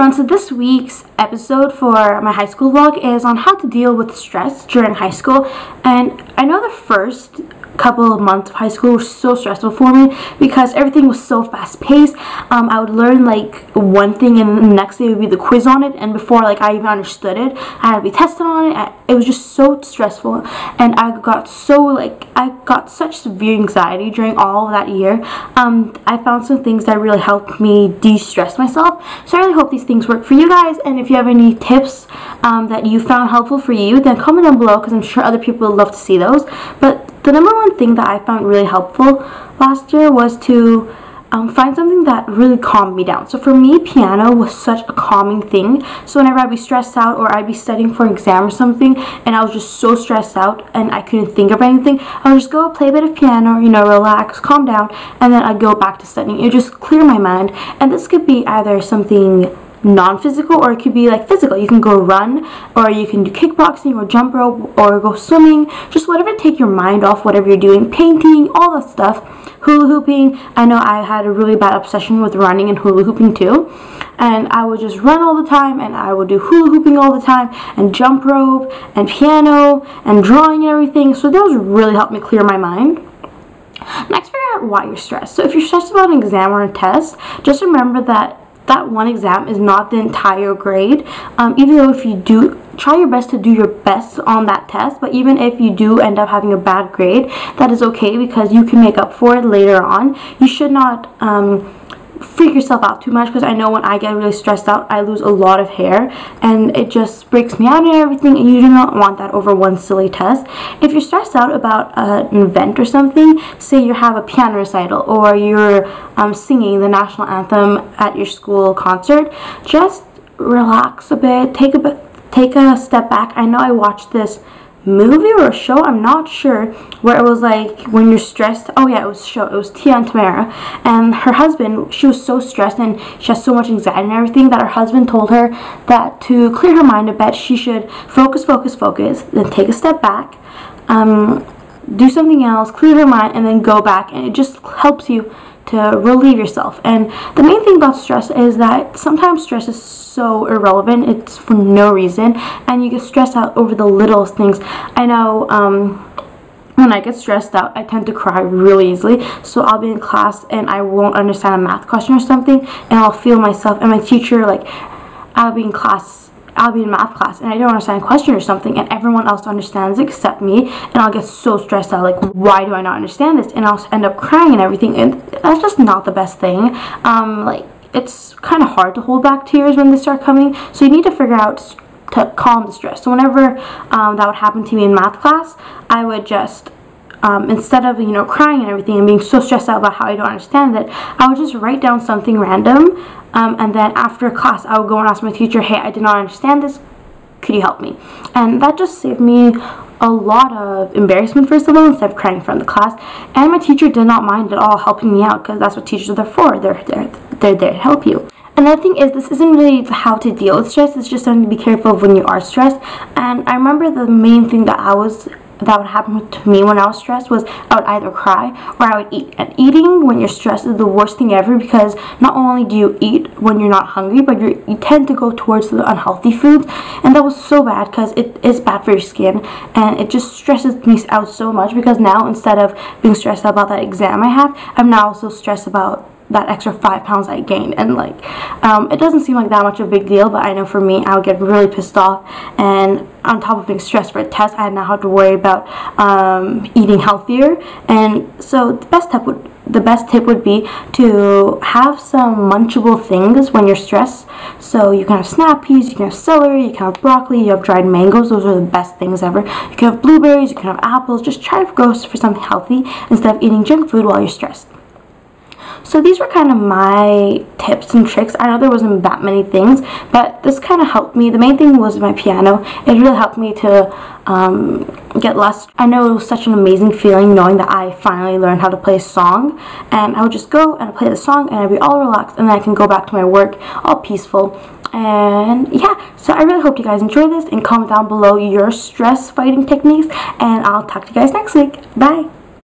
everyone, so this week's episode for my high school vlog is on how to deal with stress during high school. And I know the first couple of months of high school were so stressful for me because everything was so fast-paced. I would learn like one thing and the next day would be the quiz on it, and before like I even understood it, I had to be tested on it. It was just so stressful, and I got such severe anxiety during all of that year. I found some things that really helped me de-stress myself, so I really hope these things work for you guys. And if you have any tips that you found helpful for you, then comment down below because I'm sure other people would love to see those. But the number one thing that I found really helpful last year was to find something that really calmed me down. So for me, piano was such a calming thing. So whenever I'd be stressed out or I'd be studying for an exam or something and I was just so stressed out and I couldn't think of anything, I would just go play a bit of piano, relax, calm down, and then I'd go back to studying. It would just clear my mind. And this could be either something non-physical or it could be like physical. You can go run, or you can do kickboxing or jump rope or go swimming, just whatever to take your mind off whatever you're doing, painting, all that stuff. Hula hooping. I know I had a really bad obsession with running and hula hooping too, and I would just run all the time, and I would do hula hooping all the time, and jump rope and piano and drawing and everything. So those really helped me clear my mind. Next, figure out why you're stressed. So if you're stressed about an exam or a test, just remember that one exam is not the entire grade. Even though if you do try your best to do your best on that test, but even if you do end up having a bad grade, that is okay because you can make up for it later on. You should not freak yourself out too much, because I know when I get really stressed out, I lose a lot of hair and it just breaks me out and everything, and you do not want that over one silly test. If you're stressed out about an event or something, say you have a piano recital or you're singing the national anthem at your school concert, just relax a bit, take a step back. I know I watched this movie or a show, I'm not sure, where it was like when you're stressed. Oh yeah, it was a show. It was Tia and Tamara, and her husband, she was so stressed and she has so much anxiety and everything that her husband told her that to clear her mind a bit, she should focus, then take a step back, do something else, clear her mind, and then go back, and it just helps you to relieve yourself. And the main thing about stress is that sometimes stress is so irrelevant, it's for no reason, and you get stressed out over the littlest things. I know when I get stressed out, I tend to cry really easily. So I'll be in class and I won't understand a math question or something, and I'll feel myself, and my teacher, like, I'll be in math class and I don't understand a question or something, and everyone else understands it except me, and I'll get so stressed out, like, why do I not understand this? And I'll end up crying and everything, and that's just not the best thing. Like, it's kind of hard to hold back tears when they start coming, so you need to figure out to calm the stress. So whenever that would happen to me in math class, I would just instead of crying and everything and being so stressed out about how I don't understand it, I would just write down something random, and then after class I would go and ask my teacher, hey, I did not understand this, could you help me? And that just saved me a lot of embarrassment, first of all, instead of crying in front of the class. And my teacher did not mind at all helping me out, because that's what teachers are there for. They're there to help you. Another thing is, this isn't really how to deal with stress, it's just something to be careful of when you are stressed. And I remember the main thing that would happen to me when I was stressed was I would either cry or I would eat. And eating when you're stressed is the worst thing ever, because not only do you eat when you're not hungry, but you tend to go towards the unhealthy foods, and that was so bad because it is bad for your skin, and it just stresses me out so much, because now instead of being stressed out about that exam I have, I'm now also stressed about that extra 5 pounds I gained. And like, it doesn't seem like that much of a big deal, but I know for me, I would get really pissed off, and on top of being stressed for a test, I now have to worry about eating healthier. And so the best tip would be to have some munchable things when you're stressed. So you can have snap peas, you can have celery, you can have broccoli, you have dried mangoes. Those are the best things ever. You can have blueberries, you can have apples. Just try to go for something healthy instead of eating junk food while you're stressed. So these were kind of my tips and tricks. I know there wasn't that many things, but this kind of helped me. The main thing was my piano. It really helped me to get less. I know it was such an amazing feeling knowing that I finally learned how to play a song, and I would just go and play the song and I'd be all relaxed, and then I can go back to my work all peaceful. And yeah, so I really hope you guys enjoy this, and comment down below your stress fighting techniques, and I'll talk to you guys next week. Bye!